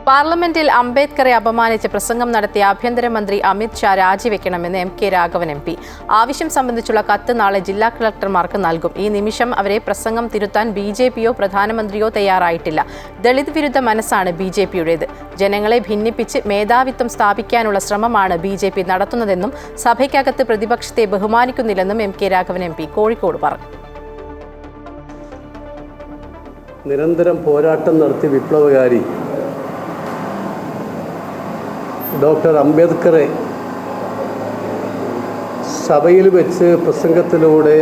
പാർലമെന്റിൽ അംബേദ്കറെ അപമാനിച്ച് പ്രസംഗം നടത്തിയ ആഭ്യന്തരമന്ത്രി അമിത് ഷാ രാജിവെക്കണമെന്ന് M K Raghavan M P. ആവശ്യം സംബന്ധിച്ചുള്ള കത്ത് നാളെ ജില്ലാ കളക്ടർമാർക്ക് നൽകും. ഈ നിമിഷം അവരെ പ്രസംഗം തിരുത്താൻ ബിജെപിയോ പ്രധാനമന്ത്രിയോ തയ്യാറായിട്ടില്ല. ദളിത് വിരുദ്ധ മനസ്സാണ് ബിജെപിയുടേത്. ജനങ്ങളെ ഭിന്നിപ്പിച്ച് മേധാവിത്വം സ്ഥാപിക്കാനുള്ള ശ്രമമാണ് ബിജെപി നടത്തുന്നതെന്നും സഭയ്ക്കകത്ത് പ്രതിപക്ഷത്തെ ബഹുമാനിക്കുന്നില്ലെന്നും M K Raghavan M P Kozhikode പറഞ്ഞു. നിരന്തരം പോരാട്ടം നടത്തി വിപ്ലവകാരി ഡോക്ടർ അംബേദ്കറെ സഭയിൽ വെച്ച് പ്രസംഗത്തിലൂടെ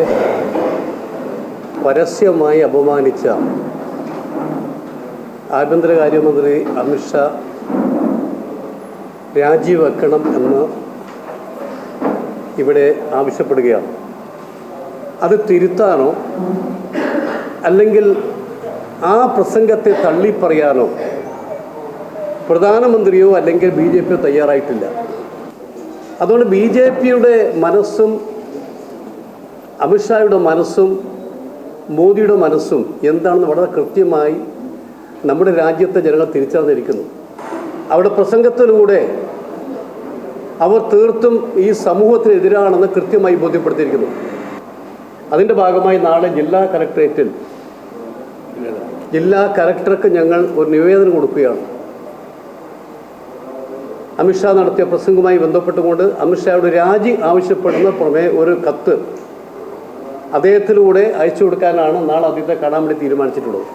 പരസ്യമായി അപമാനിച്ച ആഭ്യന്തരകാര്യമന്ത്രി അമിത് ഷാ രാജിവെക്കണം എന്ന് ഇവിടെ ആവശ്യപ്പെടുകയാണ്. അത് തിരുത്താനോ അല്ലെങ്കിൽ ആ പ്രസംഗത്തെ തള്ളിപ്പറയാനോ പ്രധാനമന്ത്രിയോ അല്ലെങ്കിൽ ബിജെപിയോ തയ്യാറായിട്ടില്ല. അതുകൊണ്ട് ബിജെപിയുടെ മനസ്സും അമിത്ഷായുടെ മനസ്സും മോദിയുടെ മനസ്സും എന്താണെന്ന് വളരെ കൃത്യമായി നമ്മുടെ രാജ്യത്തെ ജനങ്ങൾ തിരിച്ചറിഞ്ഞിരിക്കുന്നു. അവരുടെ പ്രസംഗത്തിലൂടെ അവർ തീർത്തും ഈ സമൂഹത്തിനെതിരാണെന്ന് കൃത്യമായി ബോധ്യപ്പെടുത്തിയിരിക്കുന്നു. അതിൻ്റെ ഭാഗമായി നാളെ ജില്ലാ കലക്ടർക്ക് ഞങ്ങൾ ഒരു നിവേദനം കൊടുക്കുകയാണ്. അമിത്ഷാ നടത്തിയ പ്രസംഗവുമായി ബന്ധപ്പെട്ടുകൊണ്ട് അമിത്ഷായുടെ രാജി ആവശ്യപ്പെടുന്ന പുറമെ ഒരു കത്ത് അദ്ദേഹത്തിലൂടെ അയച്ചു കൊടുക്കാനാണ് നാളെ അദ്ദേഹത്തെ കാണാൻ വേണ്ടി തീരുമാനിച്ചിട്ടുള്ളത്.